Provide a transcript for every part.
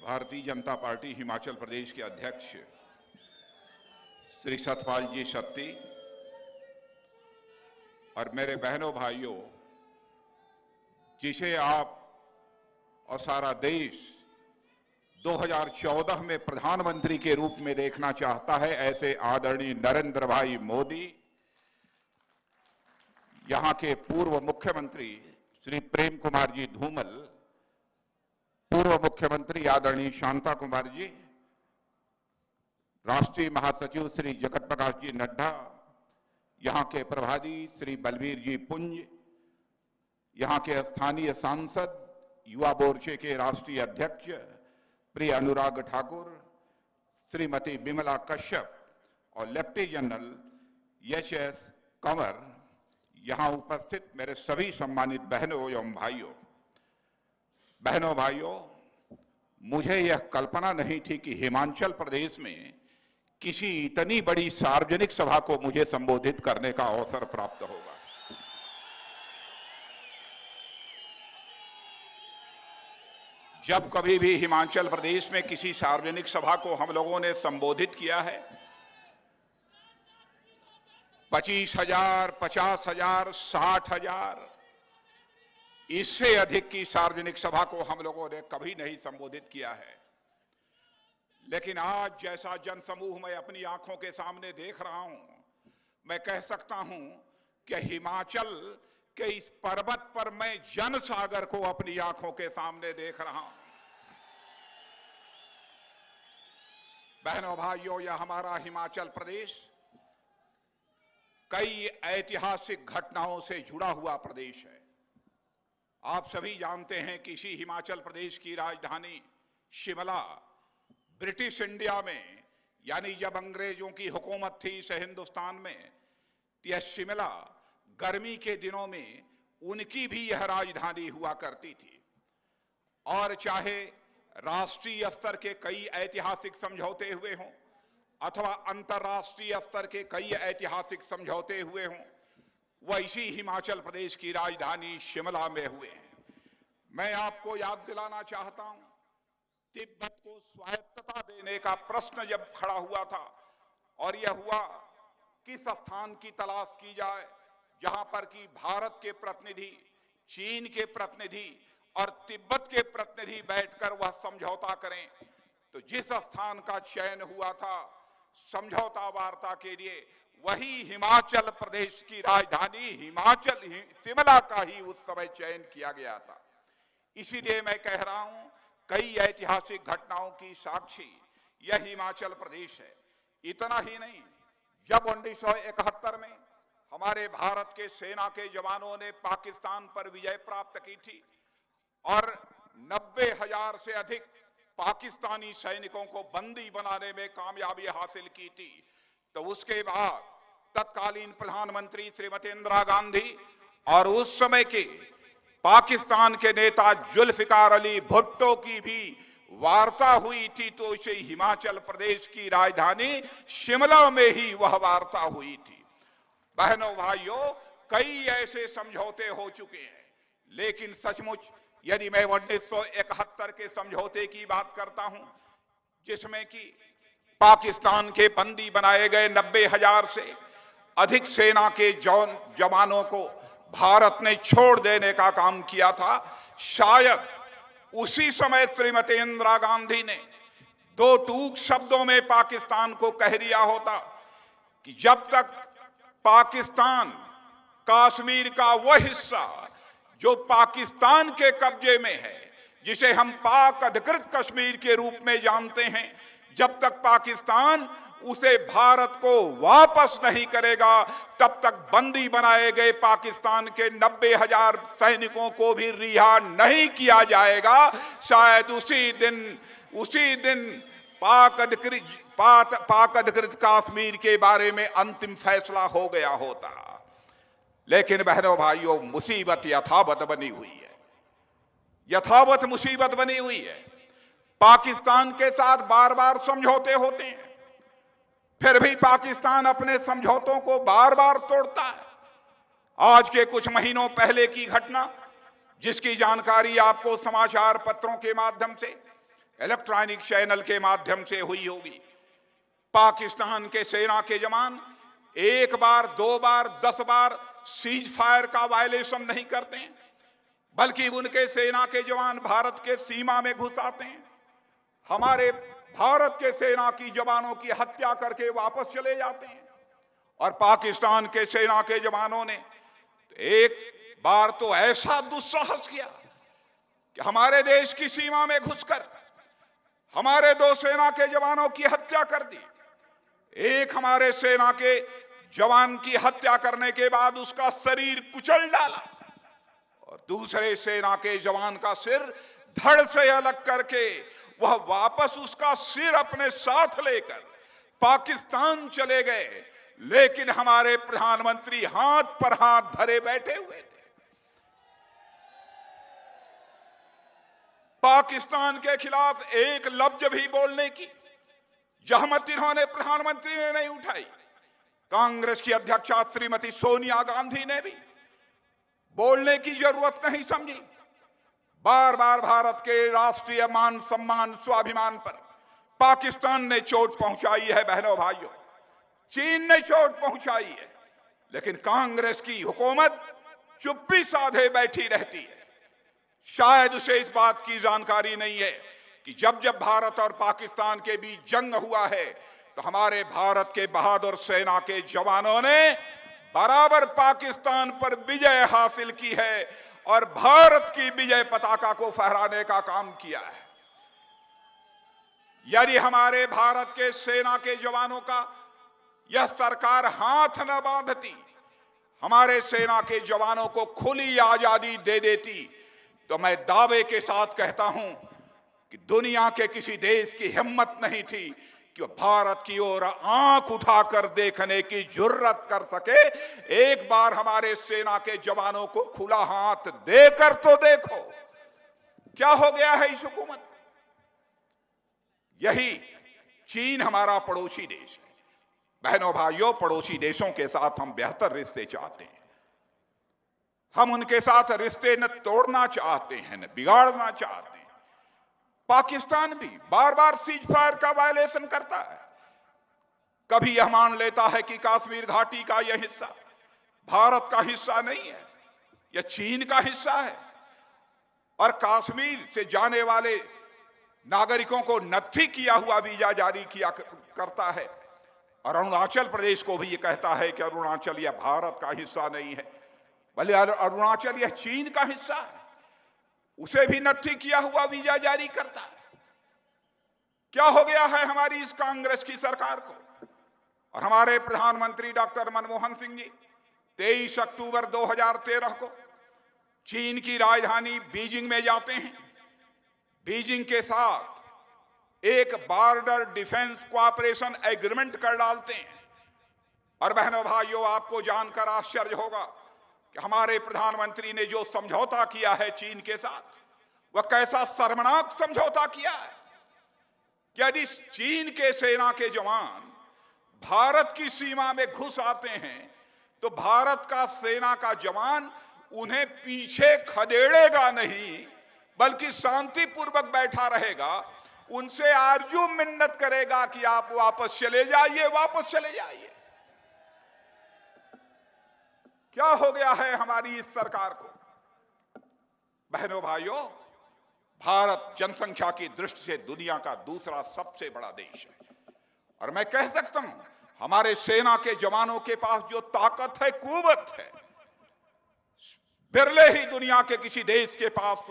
Bharatiya Janata party Himachal Pradesh के अध्यक्ष श्री सतपाल जी सत्ती और मेरे बहनों भाइयों, जिसे आप और सारा देश 2014 में प्रधानमंत्री के रूप में देखना चाहता है, ऐसे आदरणीय नरेंद्र भाई मोदी, यहां के पूर्व मुख्यमंत्री श्री प्रेम कुमार जी धूमल, पूर्व मुख्यमंत्री आदरणीय शांता कुमार जी, राष्ट्रीय महासचिव श्री जगत प्रकाश जी नड्डा, यहां के प्रभारी श्री बलबीर जी पुंज, यहां के स्थानीय सांसद, युवा मोर्चे के राष्ट्रीय अध्यक्ष प्रिय अनुराग ठाकुर, श्रीमती विमला कश्यप और लेफ्टिनेंट जनरल एच.एस. कंवर, यहां उपस्थित मेरे सभी सम्मानित बहनों एवं भाइयों, मुझे यह कल्पना नहीं थी कि हिमाचल प्रदेश में किसी इतनी बड़ी सार्वजनिक सभा को मुझे संबोधित करने का अवसर प्राप्त होगा। जब कभी भी हिमाचल प्रदेश में किसी सार्वजनिक सभा को हम लोगों ने संबोधित किया है, 25,000, 50,000, 60,000, इससे अधिक की सार्वजनिक सभा को हम लोगों ने कभी नहीं संबोधित किया है। लेकिन आज जैसा जनसमूह मैं अपनी आंखों के सामने देख रहा हूं, मैं कह सकता हूं कि हिमाचल के इस पर्वत पर मैं जनसागर को अपनी आंखों के सामने देख रहा हूं। बहनों भाइयों, यह हमारा हिमाचल प्रदेश कई ऐतिहासिक घटनाओं से जुड़ा हुआ प्रदेश है। आप सभी जानते हैं कि इसी हिमाचल प्रदेश की राजधानी शिमला ब्रिटिश इंडिया में, यानी जब अंग्रेजों की हुकूमत थी इस हिंदुस्तान में, यह शिमला गर्मी के दिनों में उनकी भी यह राजधानी हुआ करती थी। और चाहे राष्ट्रीय स्तर के कई ऐतिहासिक समझौते हुए हों अथवा अंतर्राष्ट्रीय स्तर के कई ऐतिहासिक समझौते हुए हों, वह इसी हिमाचल प्रदेश की राजधानी शिमला में हुए हैं। मैं आपको याद दिलाना चाहता हूं, तिब्बत को स्वायत्तता देने का प्रश्न जब खड़ा हुआ था और यह हुआ किस स्थान की तलाश की जाए जहां पर कि भारत के प्रतिनिधि, चीन के प्रतिनिधि और तिब्बत के प्रतिनिधि बैठकर वह समझौता करें, तो जिस स्थान का चयन हुआ था समझौता वार्ता के लिए, वही हिमाचल प्रदेश की राजधानी शिमला का ही उस समय चयन किया गया था। इसीलिए मैं कह रहा हूं, कई ऐतिहासिक घटनाओं की साक्षी यह हिमाचल प्रदेश है। इतना ही नहीं, जब 1971 में हमारे भारत के सेना के जवानों ने पाकिस्तान पर विजय प्राप्त की थी और 90,000 से अधिक पाकिस्तानी सैनिकों को बंदी बनाने में कामयाबी हासिल की थी, तो उसके बाद तत्कालीन प्रधानमंत्री श्रीमती इंदिरा गांधी और उस समय के पाकिस्तान के नेता जुल्फिकार अली भुट्टो की भी वार्ता हुई थी, तो इसे हिमाचल प्रदेश की राजधानी शिमला में ही वह वार्ता हुई थी। बहनों भाइयों, कई ऐसे समझौते हो चुके हैं, लेकिन सचमुच यदि मैं 1971 के समझौते की बात करता हूं, जिसमें कि पाकिस्तान के बंदी बनाए गए 90,000 से अधिक सेना के जवानों को भारत ने छोड़ देने का काम किया था, शायद उसी समय श्रीमती इंदिरा गांधी ने दो टूक शब्दों में पाकिस्तान को कह दिया होता कि जब तक पाकिस्तान कश्मीर का वह हिस्सा जो पाकिस्तान के कब्जे में है, जिसे हम पाक अधिकृत कश्मीर के रूप में जानते हैं, जब तक पाकिस्तान उसे भारत को वापस नहीं करेगा, तब तक बंदी बनाए गए पाकिस्तान के 90,000 सैनिकों को भी रिहा नहीं किया जाएगा। शायद उसी दिन पाक अधिकृत कश्मीर के बारे में अंतिम फैसला हो गया होता। लेकिन बहनों भाइयों, मुसीबत यथावत बनी हुई है, यथावत मुसीबत बनी हुई है। पाकिस्तान के साथ बार बार समझौते होते हैं, फिर भी पाकिस्तान अपने समझौतों को बार बार तोड़ता है। आज के कुछ महीनों पहले की घटना, जिसकी जानकारी आपको समाचार पत्रों के माध्यम से इलेक्ट्रॉनिक चैनल के माध्यम से हुई होगी। पाकिस्तान के सेना के जवान एक बार, दो बार, 10 बार सीज फायर का वायलेशन नहीं करते हैं, बल्कि उनके सेना के जवान भारत के सीमा में घुस आते हैं, हमारे भारत के सेना की जवानों की हत्या करके वापस चले जाते हैं। और पाकिस्तान के सेना के जवानों ने एक बार तो ऐसा दुस्साहस किया कि हमारे देश की सीमा में घुसकर हमारे 2 सेना के जवानों की हत्या कर दी। एक हमारे सेना के जवान की हत्या करने के बाद उसका शरीर कुचल डाला और दूसरे सेना के जवान का सिर धड़ से अलग करके वह वापस उसका सिर अपने साथ लेकर पाकिस्तान चले गए। लेकिन हमारे प्रधानमंत्री हाथ पर हाथ धरे बैठे हुए थे। पाकिस्तान के खिलाफ एक लफ्ज भी बोलने की जहमत इन्होंने, प्रधानमंत्री ने नहीं उठाई। कांग्रेस की अध्यक्षा श्रीमती सोनिया गांधी ने भी बोलने की जरूरत नहीं समझी। बार बार भारत के राष्ट्रीय मान सम्मान, स्वाभिमान पर पाकिस्तान ने चोट पहुंचाई है। बहनों भाइयों, चीन ने चोट पहुंचाई है, लेकिन कांग्रेस की हुकूमत चुप्पी साधे बैठी रहती है। शायद उसे इस बात की जानकारी नहीं है कि जब जब भारत और पाकिस्तान के बीच जंग हुआ है तो हमारे भारत के बहादुर सेना के जवानों ने बराबर पाकिस्तान पर विजय हासिल की है और भारत की विजय पताका को फहराने का काम किया है। यदि हमारे भारत के सेना के जवानों का यह सरकार हाथ न बांधती, हमारे सेना के जवानों को खुली आजादी दे देती, तो मैं दावे के साथ कहता हूं कि दुनिया के किसी देश की हिम्मत नहीं थी कि वह भारत की ओर आंख उठाकर देखने की जुर्रत कर सके। एक बार हमारे सेना के जवानों को खुला हाथ देकर तो देखो क्या हो गया है इस हुकूमत। यही चीन हमारा पड़ोसी देश है। बहनों भाइयों, पड़ोसी देशों के साथ हम बेहतर रिश्ते चाहते हैं। हम उनके साथ रिश्ते न तोड़ना चाहते हैं न बिगाड़ना चाहते हैं। पाकिस्तान भी बार बार सीज फायर का वायलेशन करता है। कभी यह मान लेता है कि कश्मीर घाटी का यह हिस्सा भारत का हिस्सा नहीं है, यह चीन का हिस्सा है। और कश्मीर से जाने वाले नागरिकों को नत्थी किया हुआ वीजा जारी किया करता है। और अरुणाचल प्रदेश को भी यह कहता है कि अरुणाचल यह भारत का हिस्सा नहीं है, बल्कि अरुणाचल यह चीन का हिस्सा है। उसे भी नत्थी किया हुआ वीजा जारी करता है। क्या हो गया है हमारी इस कांग्रेस की सरकार को। और हमारे प्रधानमंत्री डॉक्टर मनमोहन सिंह जी 23 अक्टूबर 2013 को चीन की राजधानी बीजिंग में जाते हैं। बीजिंग के साथ एक बॉर्डर डिफेंस कोऑपरेशन एग्रीमेंट कर डालते हैं। और बहनों भाइयों, आपको जानकर आश्चर्य होगा कि हमारे प्रधानमंत्री ने जो समझौता किया है चीन के साथ, वह कैसा शर्मनाक समझौता किया है। यदि चीन के सेना के जवान भारत की सीमा में घुस आते हैं तो भारत का सेना का जवान उन्हें पीछे खदेड़ेगा नहीं, बल्कि शांतिपूर्वक बैठा रहेगा, उनसे आरजू मिन्नत करेगा कि आप वापस चले जाइए, वापस चले जाइए। क्या हो गया है हमारी इस सरकार को। बहनों भाइयों, भारत जनसंख्या की दृष्टि से दुनिया का दूसरा सबसे बड़ा देश है। और मैं कह सकता हूं, हमारे सेना के जवानों के पास जो ताकत है, कुव्वत है, बिरले ही दुनिया के किसी देश के पास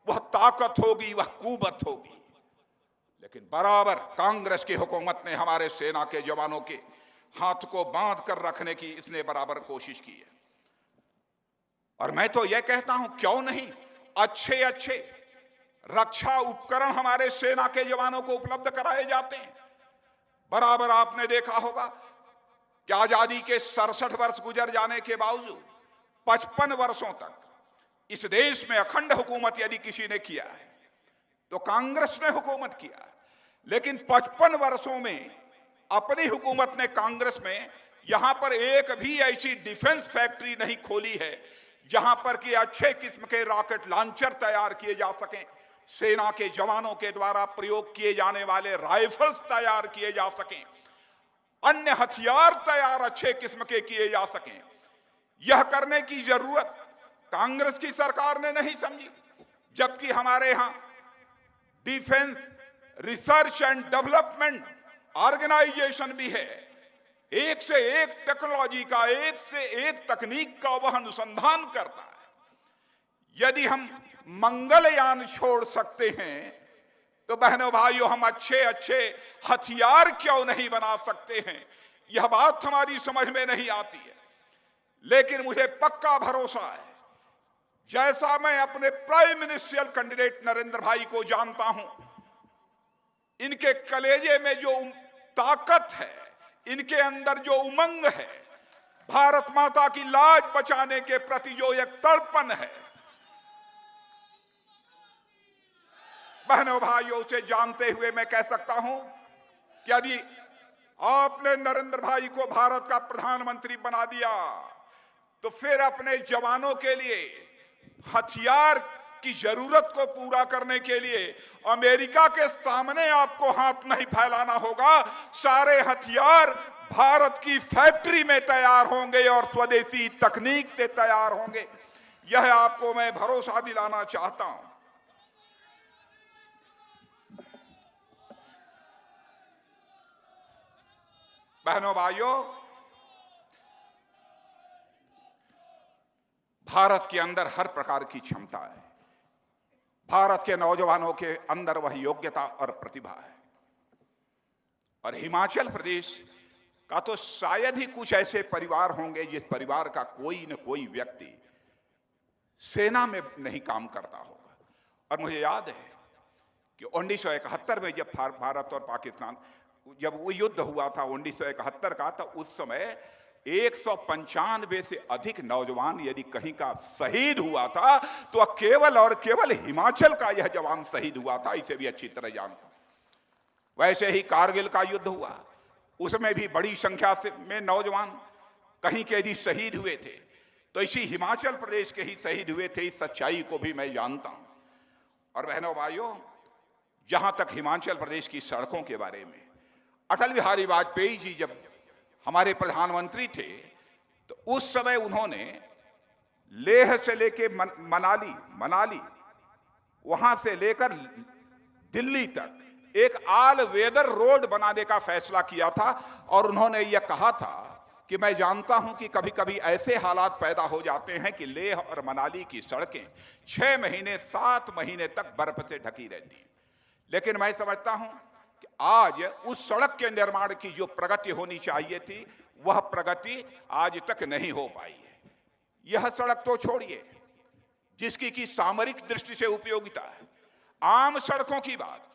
वह ताकत होगी, वह कुव्वत होगी। लेकिन बराबर कांग्रेस की हुकूमत ने हमारे सेना के जवानों के हाथ को बांध कर रखने की इसने बराबर कोशिश की है। और मैं तो यह कहता हूं, क्यों नहीं अच्छे अच्छे रक्षा उपकरण हमारे सेना के जवानों को उपलब्ध कराए जाते हैं। बराबर आपने देखा होगा कि आजादी के 67 वर्ष गुजर जाने के बावजूद 55 वर्षों तक इस देश में अखंड हुकूमत यदि किसी ने किया है तो कांग्रेस ने हुकूमत किया। लेकिन 55 वर्षों में अपनी हुकूमत ने कांग्रेस में यहां पर एक भी ऐसी डिफेंस फैक्ट्री नहीं खोली है जहां पर कि अच्छे किस्म के रॉकेट लॉन्चर तैयार किए जा सकें, सेना के जवानों के द्वारा प्रयोग किए जाने वाले राइफल्स तैयार किए जा सकें, अन्य हथियार तैयार अच्छे किस्म के किए जा सकें। यह करने की जरूरत कांग्रेस की सरकार ने नहीं समझी, जबकि हमारे यहां defence research and development organisation भी है। एक से एक टेक्नोलॉजी का, एक से एक तकनीक का वह अनुसंधान करता है। यदि हम मंगलयान छोड़ सकते हैं तो बहनों भाइयों, हम अच्छे अच्छे हथियार क्यों नहीं बना सकते हैं? यह बात हमारी समझ में नहीं आती है। लेकिन मुझे पक्का भरोसा है, जैसा मैं अपने प्राइम मिनिस्ट्रियल कैंडिडेट नरेंद्र भाई को जानता हूं, इनके कलेजे में जो ताकत है, इनके अंदर जो उमंग है, भारत माता की लाज बचाने के प्रति जो एक तड़पन है, बहनों भाइयों, उसे जानते हुए मैं कह सकता हूं कि यदि आपने नरेंद्र भाई को भारत का प्रधानमंत्री बना दिया तो फिर अपने जवानों के लिए हथियार की जरूरत को पूरा करने के लिए अमेरिका के सामने आपको हाथ नहीं फैलाना होगा। सारे हथियार भारत की फैक्ट्री में तैयार होंगे और स्वदेशी तकनीक से तैयार होंगे। यह आपको मैं भरोसा दिलाना चाहता हूं। बहनों भाइयों, भारत के अंदर हर प्रकार की क्षमता है। भारत के नौजवानों के अंदर वह योग्यता और प्रतिभा है। और हिमाचल प्रदेश का तो शायद ही कुछ ऐसे परिवार होंगे जिस परिवार का कोई न कोई व्यक्ति सेना में नहीं काम करता होगा। और मुझे याद है कि 1971 में जब भारत और पाकिस्तान, जब वो युद्ध हुआ था 1971 का, तो उस समय 195 से अधिक नौजवान यदि कहीं का शहीद हुआ था तो केवल और केवल हिमाचल का यह जवान शहीद हुआ था। इसे भी अच्छी तरह जानता हूं। वैसे ही कारगिल का युद्ध हुआ, उसमें भी बड़ी संख्या से में नौजवान कहीं के यदि शहीद हुए थे, तो इसी हिमाचल प्रदेश के ही शहीद हुए थे। इस सच्चाई को भी मैं जानता हूं। और बहनों भाइयों, जहां तक हिमाचल प्रदेश की सड़कों के बारे में, अटल बिहारी वाजपेयी जी जब हमारे प्रधानमंत्री थे तो उस समय उन्होंने लेह से लेके मनाली वहां से लेकर दिल्ली तक एक ऑल वेदर रोड बनाने का फैसला किया था। और उन्होंने यह कहा था कि मैं जानता हूं कि कभी कभी ऐसे हालात पैदा हो जाते हैं कि लेह और मनाली की सड़कें 6 महीने 7 महीने तक बर्फ से ढकी रहती हैं, लेकिन मैं समझता हूं कि आज उस सड़क के निर्माण की जो प्रगति होनी चाहिए थी, वह प्रगति आज तक नहीं हो पाई है। यह सड़क तो छोड़िए, जिसकी की सामरिक दृष्टि से उपयोगिता है, आम सड़कों की बात,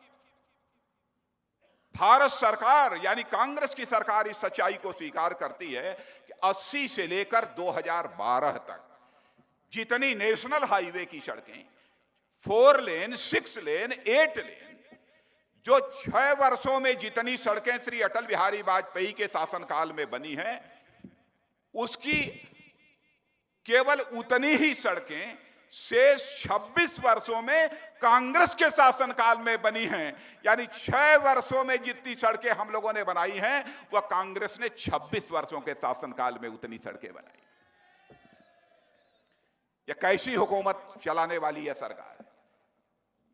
भारत सरकार यानी कांग्रेस की सरकार इस सच्चाई को स्वीकार करती है कि 80 से लेकर 2012 तक जितनी नेशनल हाईवे की सड़कें 4 लेन, 6 लेन, 8 लेन, जो 6 वर्षों में जितनी सड़कें श्री अटल बिहारी वाजपेयी के शासनकाल में बनी हैं, उसकी केवल उतनी ही सड़कें शेष 26 वर्षों में कांग्रेस के शासनकाल में बनी हैं। यानी 6 वर्षों में जितनी सड़कें हम लोगों ने बनाई हैं, वह कांग्रेस ने 26 वर्षों के शासनकाल में उतनी सड़कें बनाई। यह कैसी हुकूमत चलाने वाली है सरकार?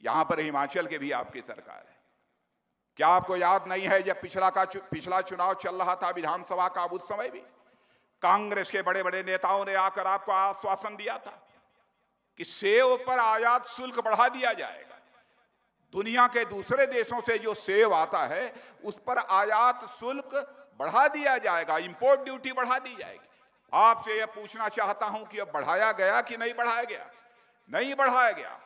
यहां पर हिमाचल के भी आपकी सरकार है। क्या आपको याद नहीं है जब पिछला चुनाव चल रहा था विधानसभा का, उस समय भी कांग्रेस के बड़े बड़े नेताओं ने आकर आपको आश्वासन दिया था कि सेब पर आयात शुल्क बढ़ा दिया जाएगा। दुनिया के दूसरे देशों से जो सेब आता है उस पर आयात शुल्क बढ़ा दिया जाएगा, इंपोर्ट ड्यूटी बढ़ा दी जाएगी। आपसे यह पूछना चाहता हूं कि अब बढ़ाया गया कि नहीं बढ़ाया गया? नहीं बढ़ाया गया।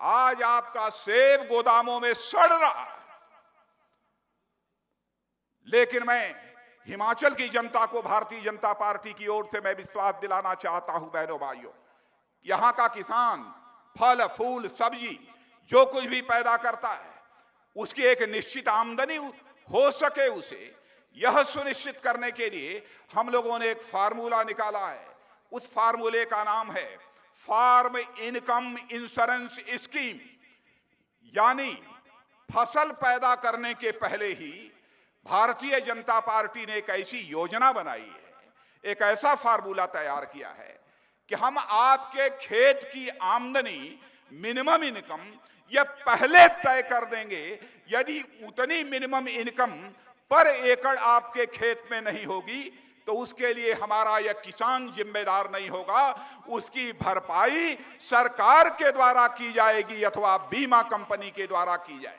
आज आपका सेब गोदामों में सड़ रहा है। लेकिन मैं हिमाचल की जनता को भारतीय जनता पार्टी की ओर से मैं विश्वास दिलाना चाहता हूं, बहनों भाइयों, यहां का किसान फल फूल सब्जी जो कुछ भी पैदा करता है, उसकी एक निश्चित आमदनी हो सके, उसे यह सुनिश्चित करने के लिए हम लोगों ने एक फार्मूला निकाला है। उस फार्मूले का नाम है फार्म इनकम इंश्योरेंस स्कीम। यानी फसल पैदा करने के पहले ही भारतीय जनता पार्टी ने एक ऐसी योजना बनाई है, एक ऐसा फार्मूला तैयार किया है कि हम आपके खेत की आमदनी मिनिमम इनकम ये पहले तय कर देंगे। यदि उतनी मिनिमम इनकम पर एकड़ आपके खेत में नहीं होगी तो उसके लिए हमारा यह किसान जिम्मेदार नहीं होगा, उसकी भरपाई सरकार के द्वारा की जाएगी अथवा बीमा कंपनी के द्वारा की जाएगी।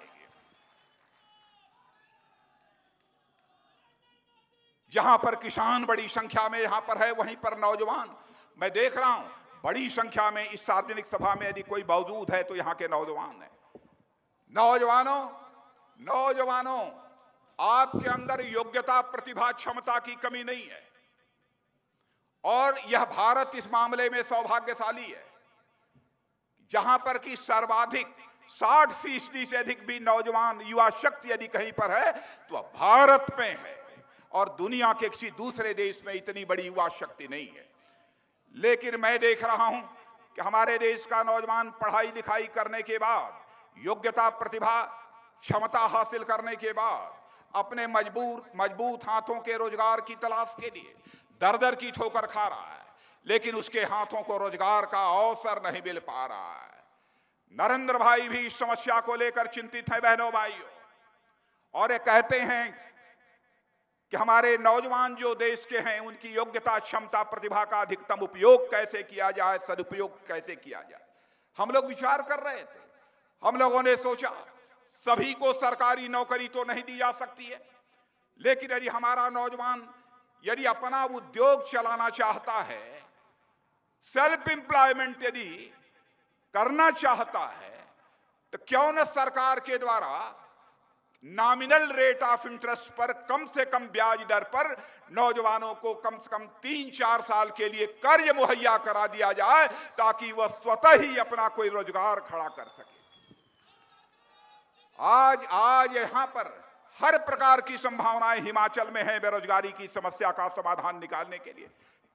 जहां पर किसान बड़ी संख्या में यहां पर है, वहीं पर नौजवान मैं देख रहा हूं बड़ी संख्या में इस सार्वजनिक सभा में यदि कोई मौजूद है तो यहां के नौजवान हैं। नौजवानों, आपके अंदर योग्यता, प्रतिभा, क्षमता की कमी नहीं है और यह भारत इस मामले में सौभाग्यशाली है जहां पर कि सर्वाधिक 60% से अधिक भी नौजवान युवा शक्ति यदि कहीं पर है तो भारत में है और दुनिया के किसी दूसरे देश में इतनी बड़ी युवा शक्ति नहीं है। लेकिन मैं देख रहा हूं कि हमारे देश का नौजवान पढ़ाई लिखाई करने के बाद, योग्यता, प्रतिभा, क्षमता हासिल करने के बाद अपने मजबूत हाथों के रोजगार की तलाश के लिए दर दर की ठोकर खा रहा है, लेकिन उसके हाथों को रोजगार का अवसर नहीं मिल पा रहा है। नरेंद्र भाई भी इस समस्या को लेकर चिंतित हैं बहनों भाइयों, और ये कहते हैं कि हमारे नौजवान जो देश के हैं उनकी योग्यता, क्षमता, प्रतिभा का अधिकतम उपयोग कैसे किया जाए, सदुपयोग कैसे किया जाए। हम लोग विचार कर रहे थे, हम लोगों ने सोचा सभी को सरकारी नौकरी तो नहीं दी जा सकती है, लेकिन यदि हमारा नौजवान यदि अपना उद्योग चलाना चाहता है, सेल्फ एम्प्लॉयमेंट यदि करना चाहता है, तो क्यों न सरकार के द्वारा नॉमिनल रेट ऑफ इंटरेस्ट पर कम से कम ब्याज दर पर नौजवानों को कम से कम 3-4 साल के लिए कर्ज मुहैया करा दिया जाए ताकि वह स्वतः ही अपना कोई रोजगार खड़ा कर सके। आज यहां पर हर प्रकार की संभावनाएं हिमाचल में है बेरोजगारी की समस्या का समाधान निकालने के लिए।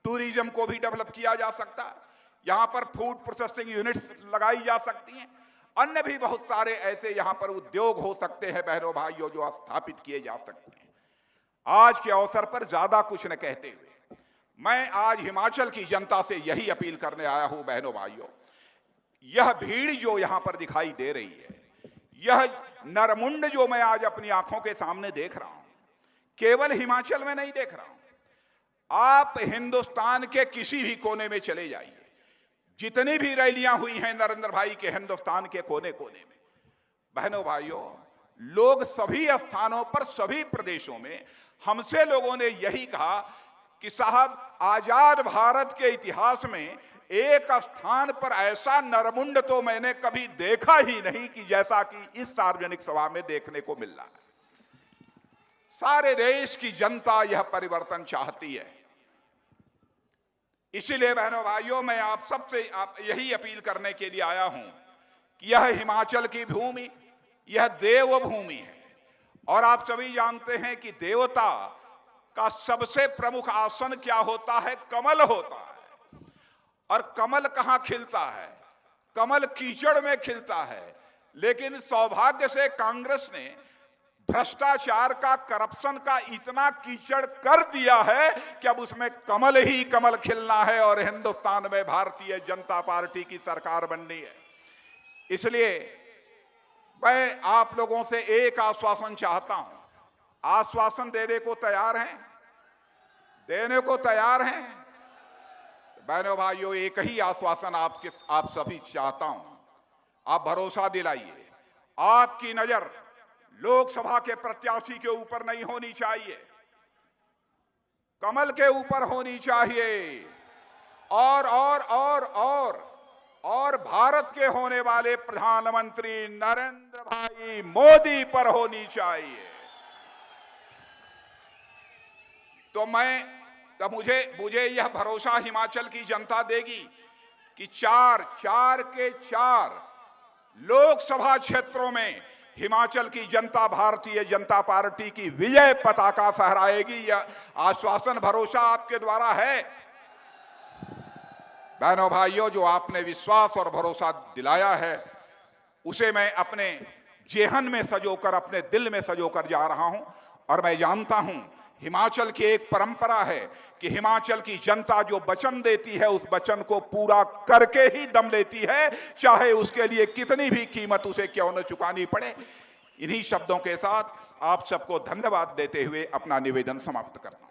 टूरिज्म को भी डेवलप किया जा सकता है, यहां पर फूड प्रोसेसिंग यूनिट्स लगाई जा सकती हैं, अन्य भी बहुत सारे ऐसे यहां पर उद्योग हो सकते हैं बहनों भाइयों जो स्थापित किए जा सकते हैं। आज के अवसर पर ज्यादा कुछ न कहते हुए मैं आज हिमाचल की जनता से यही अपील करने आया हूं बहनों भाइयों, यह भीड़ जो यहां पर दिखाई दे रही है, यह नरमुंड जो मैं आज अपनी आंखों के सामने देख रहा हूं, केवल हिमाचल में नहीं देख रहा हूं। आप हिंदुस्तान के किसी भी कोने में चले जाइए, जितनी भी रैलियां हुई हैं नरेंद्र भाई के हिंदुस्तान के कोने कोने में, बहनों भाइयों, लोग सभी स्थानों पर, सभी प्रदेशों में हमसे लोगों ने यही कहा कि साहब आजाद भारत के इतिहास में एक स्थान पर ऐसा नरमुंड तो मैंने कभी देखा ही नहीं कि जैसा कि इस सार्वजनिक सभा में देखने को मिल रहा है। सारे देश की जनता यह परिवर्तन चाहती है। इसीलिए बहनों भाइयों, मैं आप सबसे यही अपील करने के लिए आया हूं कि यह हिमाचल की भूमि, यह देवभूमि है और आप सभी जानते हैं कि देवता का सबसे प्रमुख आसन क्या होता है? कमल होता है। और कमल कहां खिलता है? कमल कीचड़ में खिलता है। लेकिन सौभाग्य से कांग्रेस ने भ्रष्टाचार का, करप्शन का इतना कीचड़ कर दिया है कि अब उसमें कमल ही कमल खिलना है और हिंदुस्तान में भारतीय जनता पार्टी की सरकार बननी है। इसलिए मैं आप लोगों से एक आश्वासन चाहता हूं। आश्वासन देने को तैयार हैं? देने को तैयार हैं? बहनों भाइयों, एक ही आश्वासन आप सभी चाहता हूं। आप भरोसा दिलाइए, आपकी नजर लोकसभा के प्रत्याशी के ऊपर नहीं होनी चाहिए, कमल के ऊपर होनी चाहिए और भारत के होने वाले प्रधानमंत्री नरेंद्र भाई मोदी पर होनी चाहिए। तो मुझे यह भरोसा हिमाचल की जनता देगी कि चार के चार लोकसभा क्षेत्रों में हिमाचल की जनता भारतीय जनता पार्टी की विजय पताका फहराएगी। यह आश्वासन, भरोसा आपके द्वारा है। बहनों भाइयों, जो आपने विश्वास और भरोसा दिलाया है उसे मैं अपने जेहन में सजोकर, अपने दिल में सजोकर जा रहा हूं। और मैं जानता हूं हिमाचल की एक परंपरा है कि हिमाचल की जनता जो वचन देती है उस वचन को पूरा करके ही दम लेती है, चाहे उसके लिए कितनी भी कीमत उसे क्यों न चुकानी पड़े। इन्हीं शब्दों के साथ आप सबको धन्यवाद देते हुए अपना निवेदन समाप्त करता हूं।